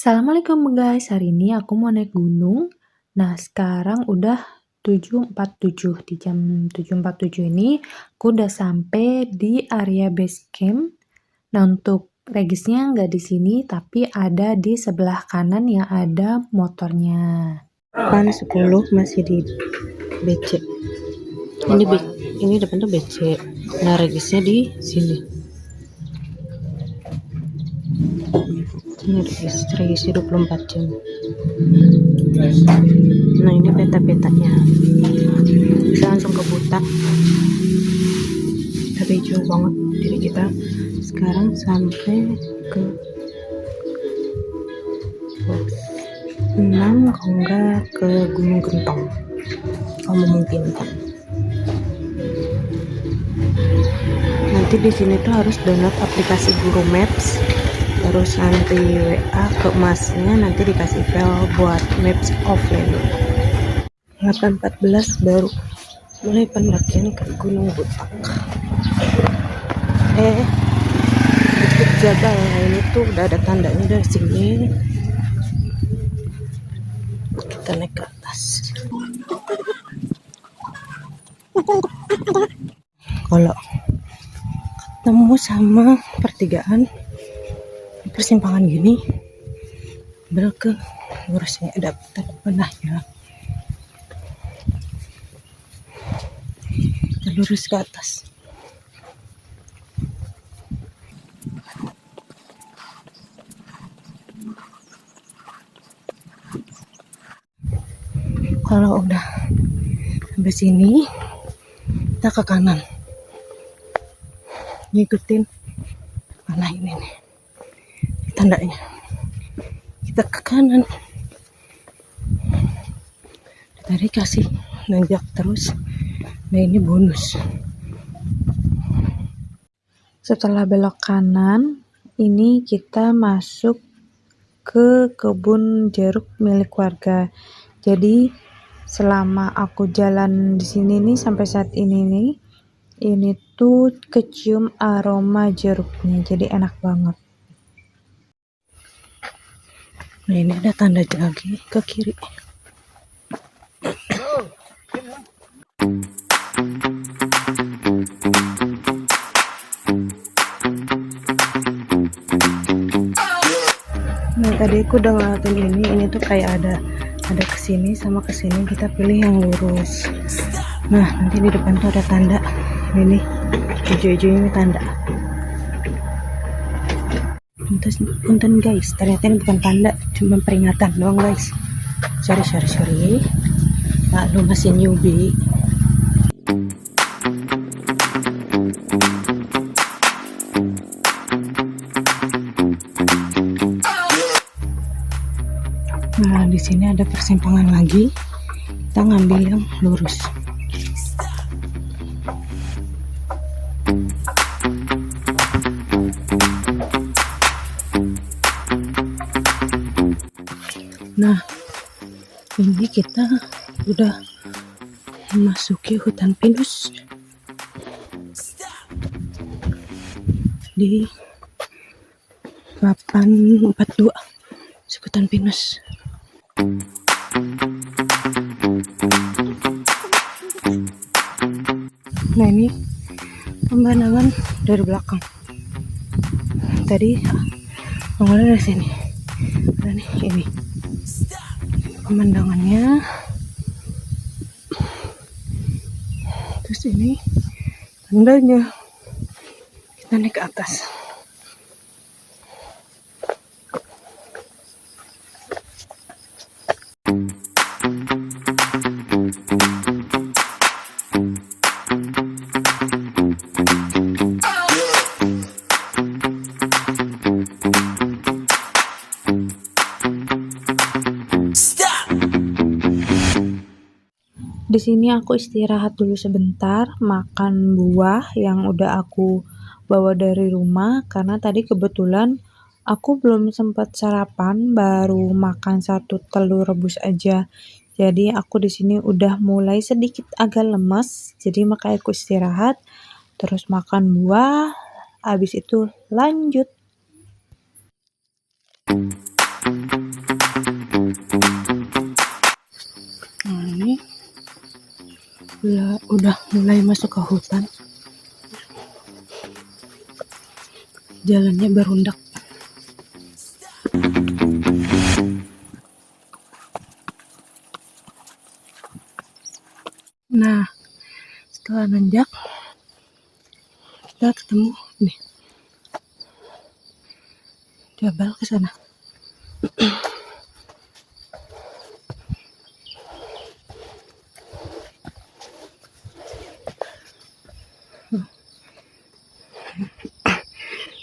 Assalamualaikum guys, hari ini aku mau naik gunung. Nah, sekarang udah 7.47. Di jam 7.47 ini aku udah sampai di area base camp. Nah, untuk regisnya nggak di sini, tapi ada di sebelah kanan yang ada motornya. Depan 10 masih di BC. Ini depan tuh BC. Nah, regisnya di sini. Ini regisnya 24 jam. Nah, ini peta-petanya. Bisa langsung ke Butak. Tapi jauh banget. Jadi kita sekarang sampai ke 6 kalau enggak ke Gunung Gentong kalau memungkinkan. Nanti di sini tuh harus download aplikasi Google Maps, terus nanti WA ke masnya, nanti dikasih file buat Maps offline. 8.14 baru mulai pendakian ke Gunung Butak. Bukit Jabal. Nah, ini tuh udah ada tandanya dari sini. Kita naik ke atas. Kalau ketemu sama pertigaan persimpangan gini, belok ke lurusnya ada penahnya. Kita lurus ke atas. Kalau udah sampai sini, kita ke kanan, ngikutin panah ini nih tandanya. Kita ke kanan, tadi kasih nanjak terus. Nah, ini bonus. Setelah belok kanan, ini kita masuk ke kebun jeruk milik warga. Jadi selama aku jalan di sini nih sampai saat ini nih, ini tuh kecium aroma jeruknya, jadi enak banget. Nah, ini ada tanda lagi ke kiri. Nah, tadi aku udah ngeliatin ini tuh kayak ada kesini sama kesini, kita pilih yang lurus. Nah, nanti di depan tuh ada tanda ini hijau-hijau, ini tanda. Punten guys, ternyata ini bukan tanda, cuma peringatan doang guys. Sorry. Lu masih newbie. Nah, di sini ada persimpangan lagi. Kita ngambil yang lurus. Nah, ini kita udah memasuki hutan pinus di 842 hutan pinus. Nah, ini pemandangan dari belakang. Tadi awalnya dari sini. Dan ini pemandangannya. Terus ini tandanya. Kita naik ke atas. Di sini aku istirahat dulu sebentar, makan buah yang udah aku bawa dari rumah, karena tadi kebetulan aku belum sempat sarapan, baru makan 1 telur rebus aja. Jadi aku di sini udah mulai sedikit agak lemas, jadi makanya aku istirahat, terus makan buah, habis itu lanjut. udah mulai masuk ke hutan. Jalannya berundak. Nah, setelah nanjak, kita ketemu nih jabal ke sana.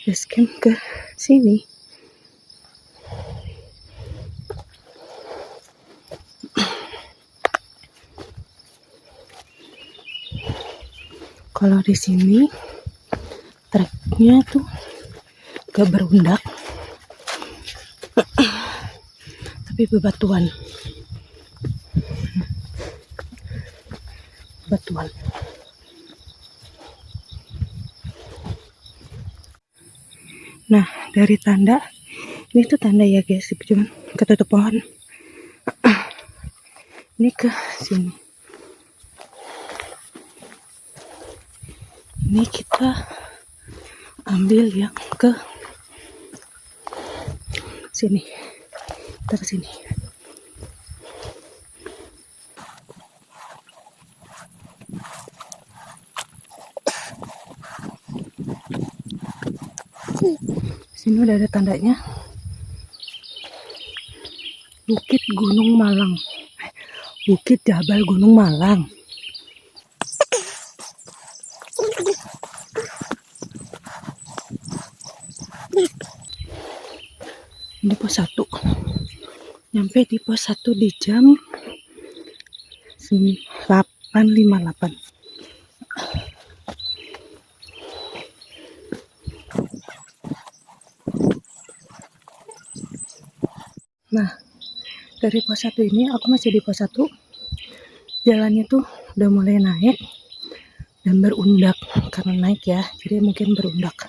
Basecamp ke sini. Kalau di sini treknya tuh gak berundak, tapi bebatuan. Nah, dari tanda, ini tuh tanda ya guys, cuman ketutup pohon. Ini ke sini. Ini kita ambil yang ke sini. Kita ke sini. Sini udah ada tandanya. Bukit Gunung Malang. Bukit Jabal Gunung Malang. Ini pos 1. Nyampe di pos 1 di jam 8.58. Nah, dari pos 1 ini aku masih di pos 1. Jalannya tuh udah mulai naik dan berundak. Karena naik ya, jadi mungkin berundak.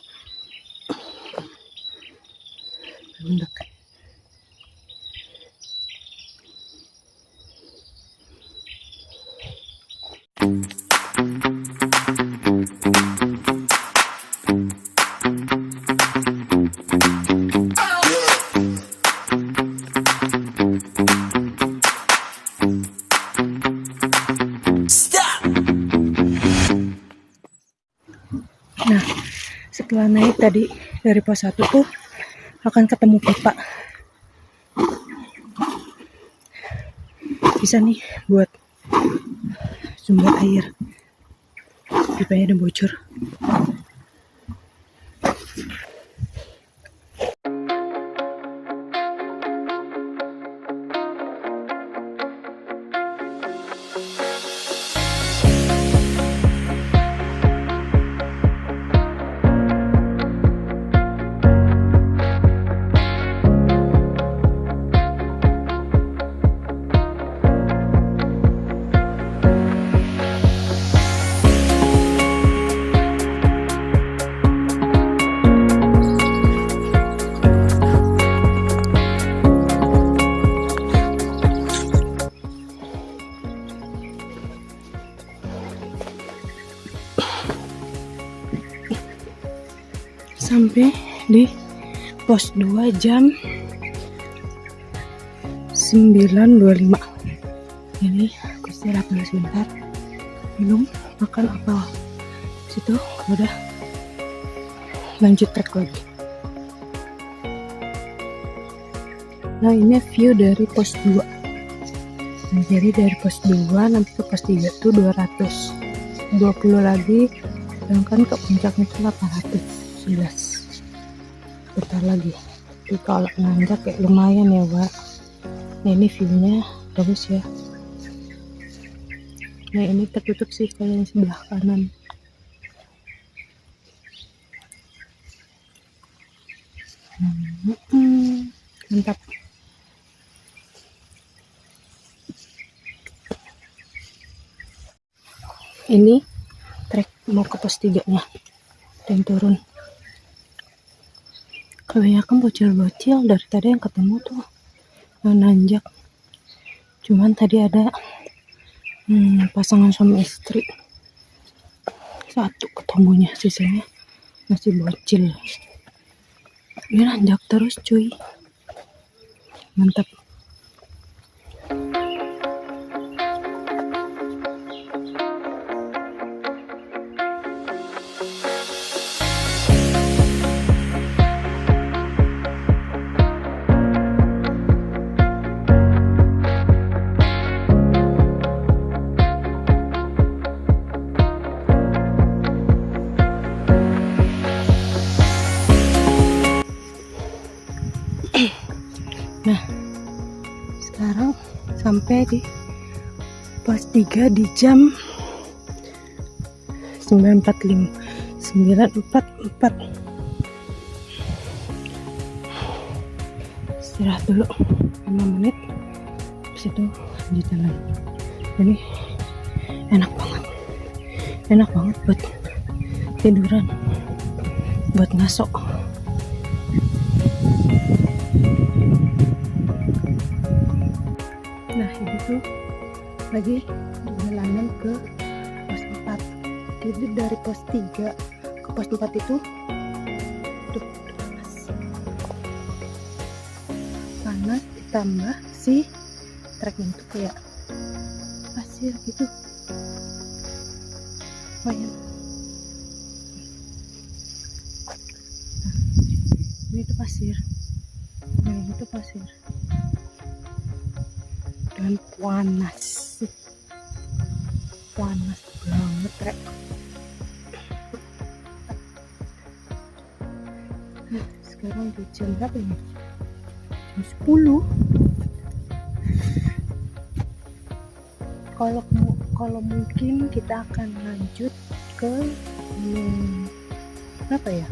Nah, setelah naik tadi dari pos 1 tuh akan ketemu pipa. Bisa nih buat sumber air. Pipanya udah bocor. Sampai di pos 2 jam 9.25. Ini aku istirahat dulu sebentar, minum, makan apel. Situ udah lanjut trek lagi. Nah, ini view dari pos 2. Nah, jadi dari pos 2 nanti ke pos 3 tuh 220 lagi, sedangkan ke puncaknya itu 811. Bentar lagi. Jadi kalau nanjak kayak lumayan ya, Wak. Nah, ini view-nya bagus ya. Nah, ini tertutup sih kalau yang sebelah kanan. Mantap. Ini trek mau ke pos 3 nya dan turun. Kebanyakan bocil-bocil dari tadi yang ketemu tuh nanjak. Cuman tadi ada Pasangan suami istri. Satu ketemunya, sisanya masih bocil. Ini nanjak terus cuy. Mantap. Nah, sekarang sampai di pos 3 di jam 9.45. Istirahat dulu 5 menit, habis itu lanjut jalan. Jadi enak banget buat tiduran, buat ngasok. Nah, ini tuh lagi perjalanan ke pos 4. Jadi dari pos 3 ke pos 4 itu panas ditambah si treknya itu kayak pasir gitu. Lumayan. Ini tuh pasir. Nah, ini tuh pasir. Dan panas banget rek. Nah, sekarang udah jam berapa ini? Jam 10. Kalau mungkin kita akan lanjut ke apa ya?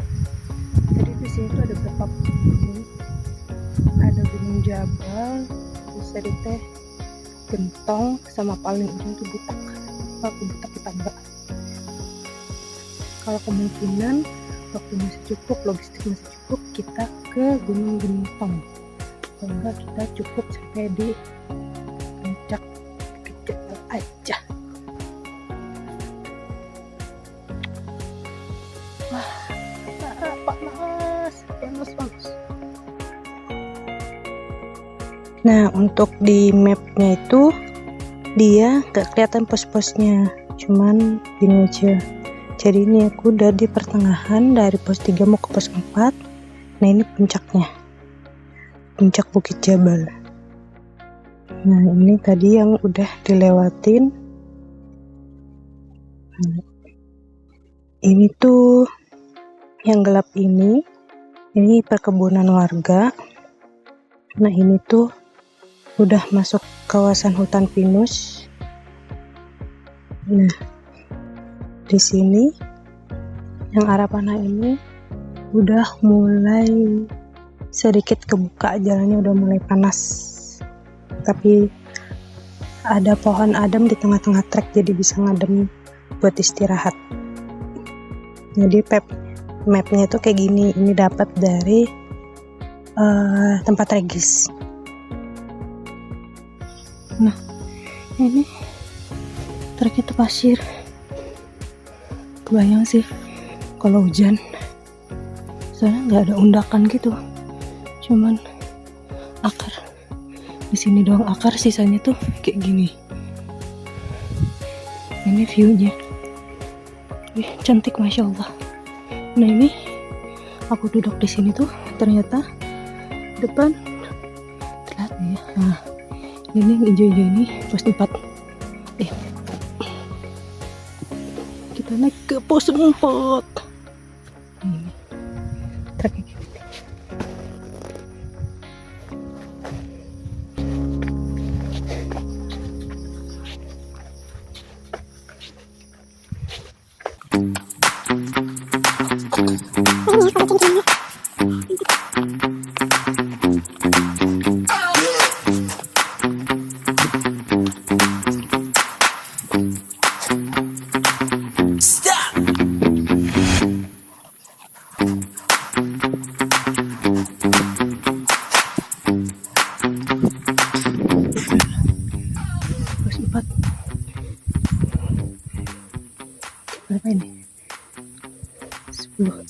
Jadi di sini tuh ada beberapa gunung. Ada Gunung Jabal, terus ada teh Gentong, sama paling ujung itu Butak. Butak kita enggak. Kalau kemungkinan waktu masih cukup, logistik masih cukup, kita ke Gunung Gentong. Kalau enggak kita cukup sampai di puncak Jabal aja. Wah, panas. Nah, untuk di mapnya itu dia gak kelihatan pos-posnya, cuman gini aja. Jadi ini aku udah di pertengahan dari pos 3 mau ke pos 4. Nah, ini puncaknya, puncak Bukit Jabal. Nah, ini tadi yang udah dilewatin. Nah, ini tuh yang gelap ini perkebunan warga. Nah, ini tuh udah masuk kawasan hutan pinus. Nah, di sini yang arah panah ini udah mulai sedikit kebuka, jalannya udah mulai panas. Tapi ada pohon adem di tengah-tengah trek, jadi bisa ngadem buat istirahat. Jadi mapnya tuh kayak gini. Ini dapat dari tempat Regis. Nah, ini trek itu pasir. Kebayang sih kalau hujan, soalnya nggak ada undakan gitu, cuman akar. Di sini doang akar, sisanya tuh kayak gini. Ini viewnya, cantik masya Allah. Nah, ini aku duduk di sini tuh ternyata depan terlihat ya. Nah, ini yang hijau-hijau ini pos 4. Kita naik ke pos 4. Ini treknya gitu.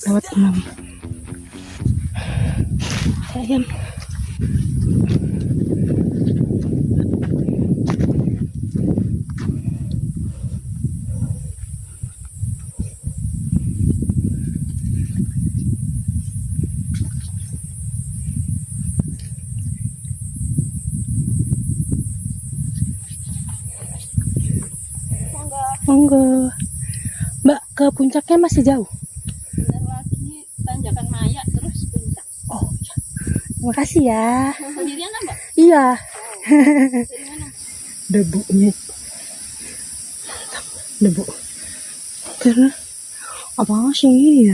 lewat 6. Ayam. Monggo. Mbak, ke puncaknya masih jauh? Bentar lagi tanjakan Maya terus puncak. Oh ya. Terima kasih ya. Sendirian kan Mbak? Iya. Dari mana? Debunya. Mantap. Debu. Karena apa sih?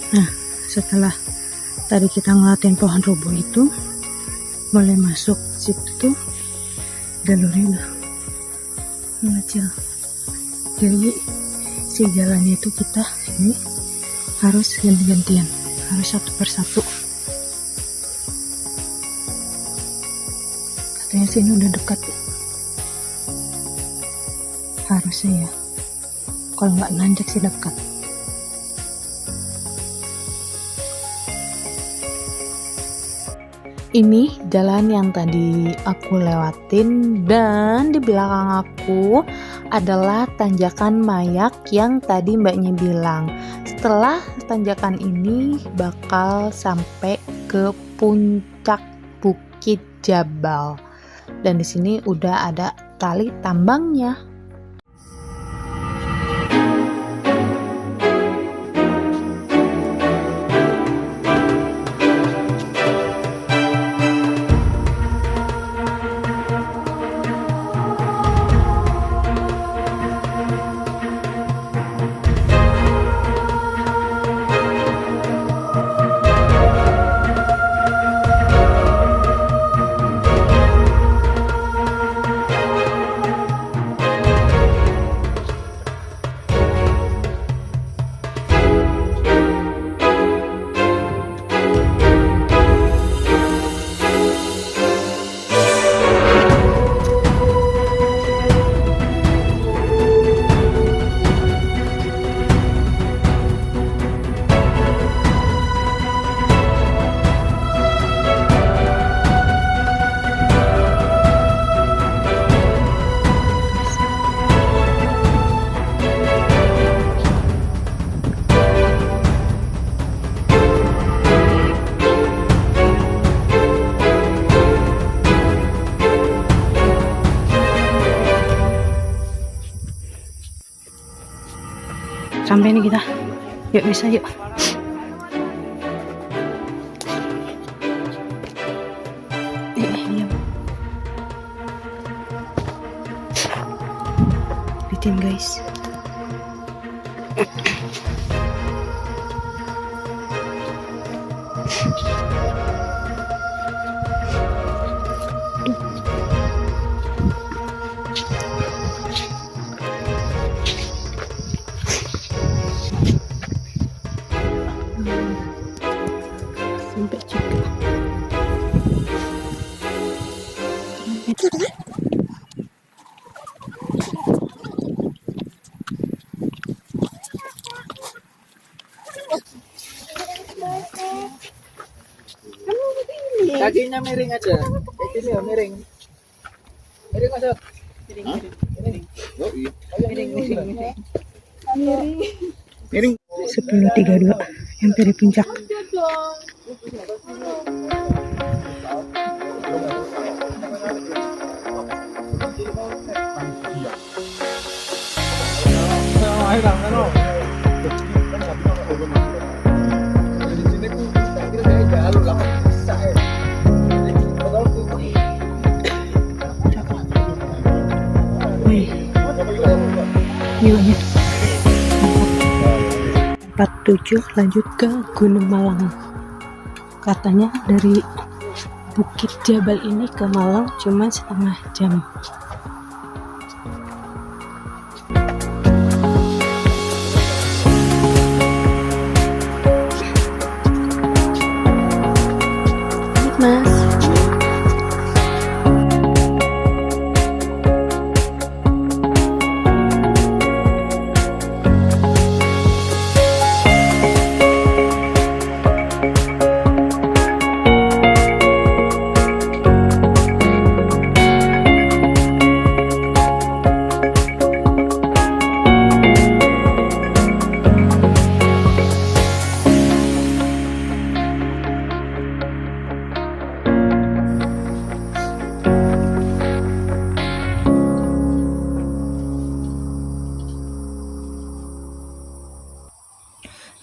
Nah, setelah tadi kita ngeliatin pohon rubuh itu, mulai masuk situ, jalurnya udah mengecil. Jadi si jalannya itu kita ini harus ganti-gantian, harus satu persatu. Katanya sini udah dekat, harusnya ya. Kalau nggak nanjak sih dekat. Ini jalan yang tadi aku lewatin, dan di belakang aku adalah tanjakan Mayak yang tadi mbaknya bilang. Setelah tanjakan ini bakal sampai ke puncak Bukit Jabal. Dan di sini udah ada kali tambangnya. Sampai nih kita. Yuk bisa yuk. Diam. Bikin guys. Sampai juga. Kakinya miring aja. Kayak gini ya, miring. Miring aja. Miring. Oh iya. Miring. 10.32 sampai di puncak. Wih, viewnya tempat tujuh lanjut ke Gunung Malang. Katanya dari Bukit Jabal ini ke Malang cuma setengah jam. Mas.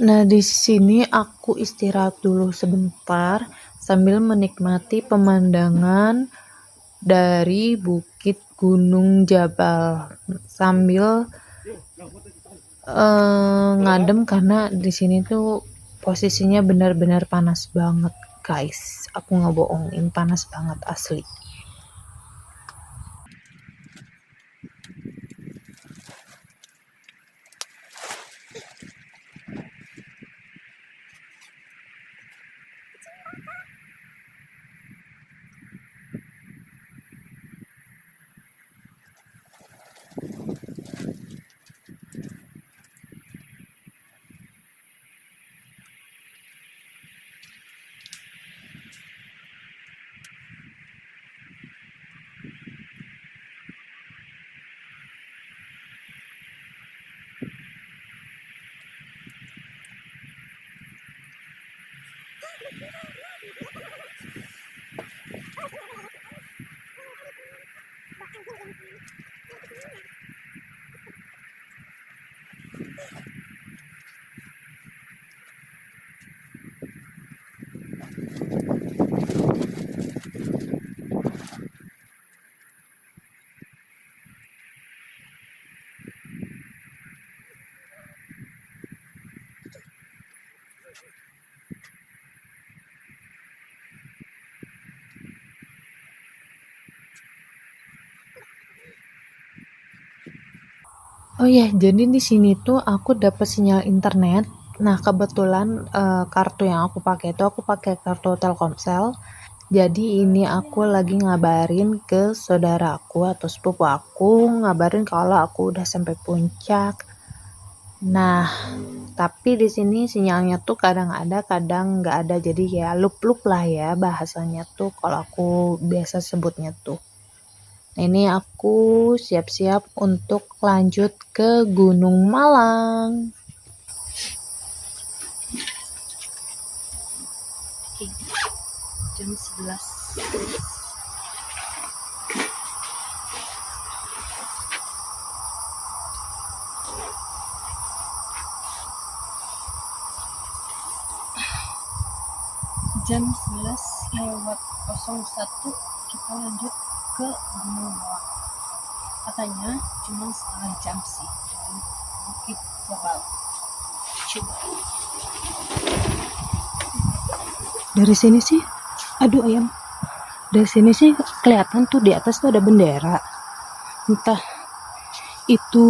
Nah, di sini aku istirahat dulu sebentar sambil menikmati pemandangan dari Bukit Gunung Jabal sambil ngadem karena di sini tuh posisinya benar-benar panas banget, guys. Aku nggak bohongin, panas banget asli. Oh ya, jadi di sini tuh aku dapat sinyal internet. Nah, kebetulan kartu yang aku pakai itu aku pakai kartu Telkomsel. Jadi ini aku lagi ngabarin ke saudaraku atau sepupu aku, ngabarin kalau aku udah sampai puncak. Nah, tapi di sini sinyalnya tuh kadang ada, kadang nggak ada. Jadi ya lup-lup lah ya bahasanya tuh kalau aku biasa sebutnya tuh. Nah, ini aku siap-siap untuk lanjut ke Gunung Malang. Jam 11. Jam 11:01 kita lanjut ke Gunung Malang. Katanya cuma setengah jam sih dari Bukit Jabal. Coba. Dari sini sih, aduh ayam. Dari sini sih kelihatan tuh di atas tuh ada bendera. Entah itu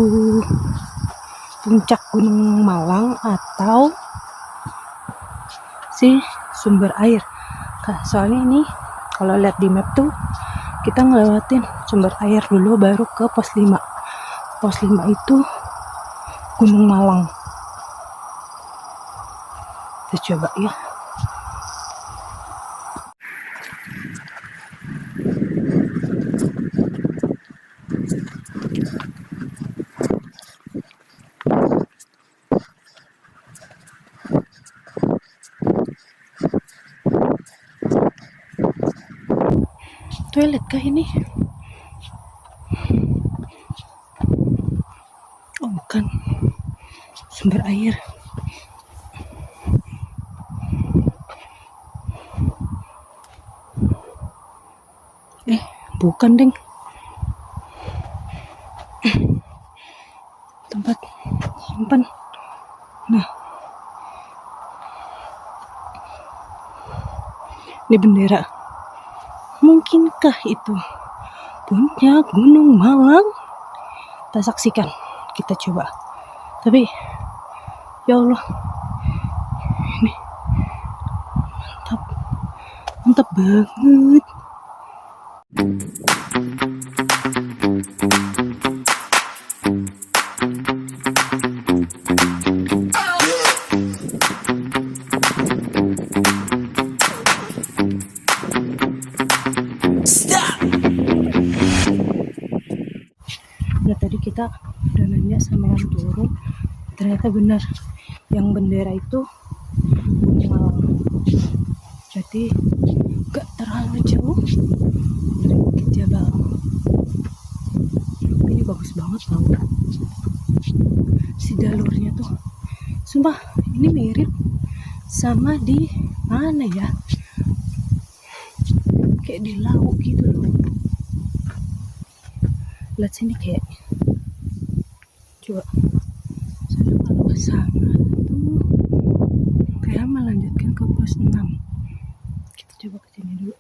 puncak Gunung Malang atau si sumber air. Soalnya ini kalau lihat di map tuh kita ngelewatin sumber air dulu baru ke pos 5. Pos 5 itu Gunung Malang. Kita coba ya. Toilet kah ini? Oh bukan, sumber air. Bukan deng, tempat simpan. Nah Ini bendera. Mungkinkah itu puncak Gunung Malang? Kita saksikan, kita coba. Tapi ya Allah, ini mantap banget. Nah tadi kita udah nanya sama yang turun, ternyata benar yang bendera itu Gunung Malang. Jadi gak terlalu jauh dari Bukit Jabal. Ini bagus banget tau. Si jalurnya tuh, sumpah ini mirip sama di mana ya? Kayak di laut gitu loh. Lihat sini kayak. Coba. Soalnya kalau ke sana tuh kayak melanjutkan ke pos 6. Kita coba ke sini dulu.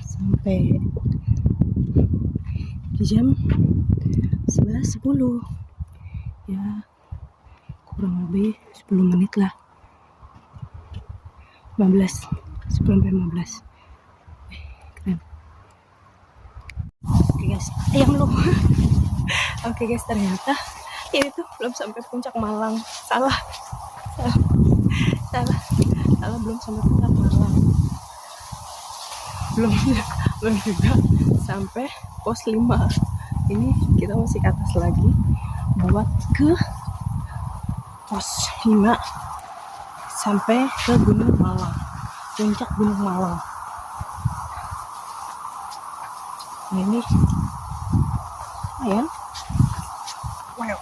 Sampai di jam 11.10 ya, kurang lebih 10 menit lah, 15 sampai 15. Keren. Oke guys, ayam lu. Oke guys, ternyata ini tuh belum sampai puncak Malang. Salah, belum sampai puncak Malang. Belum juga sampai pos 5. Ini kita masih ke atas lagi buat ke pos 5 sampai ke Gunung Malang, puncak Gunung Malang. Nah, ini lumayan. Wow.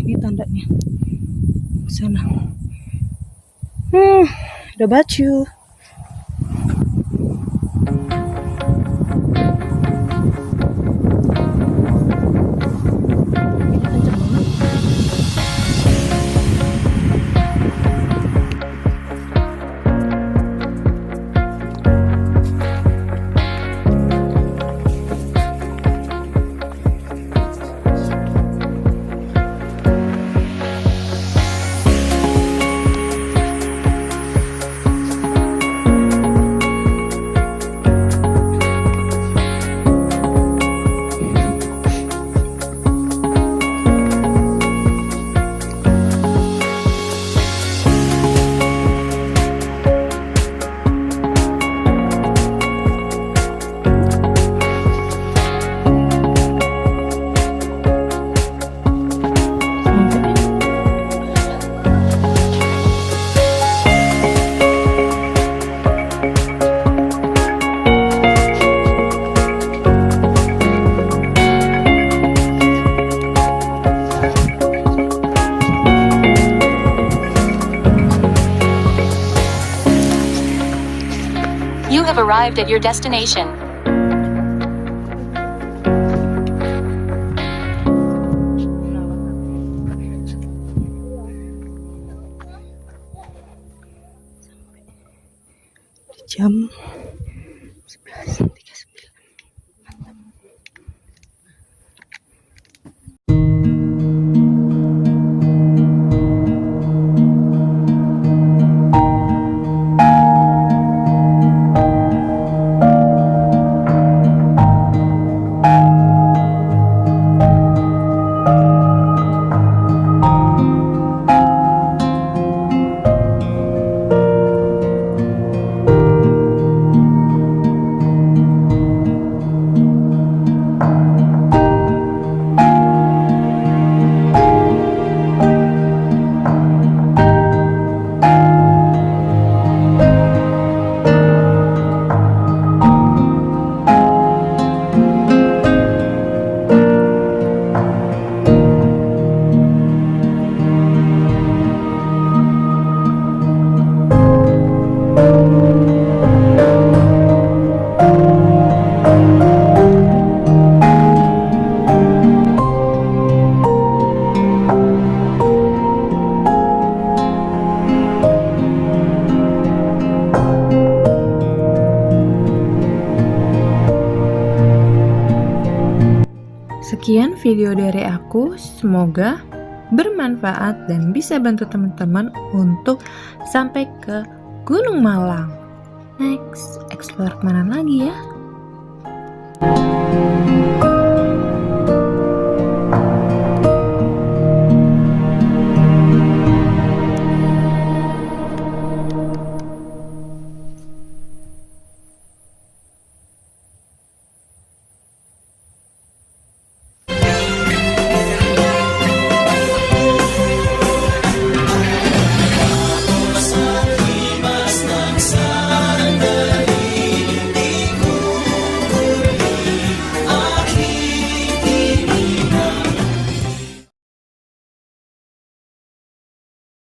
Ini tandanya sana. Udah baju. You have arrived at your destination. Sekian video dari aku, semoga bermanfaat dan bisa bantu teman-teman untuk sampai ke Gunung Malang. Next, explore kemana lagi ya?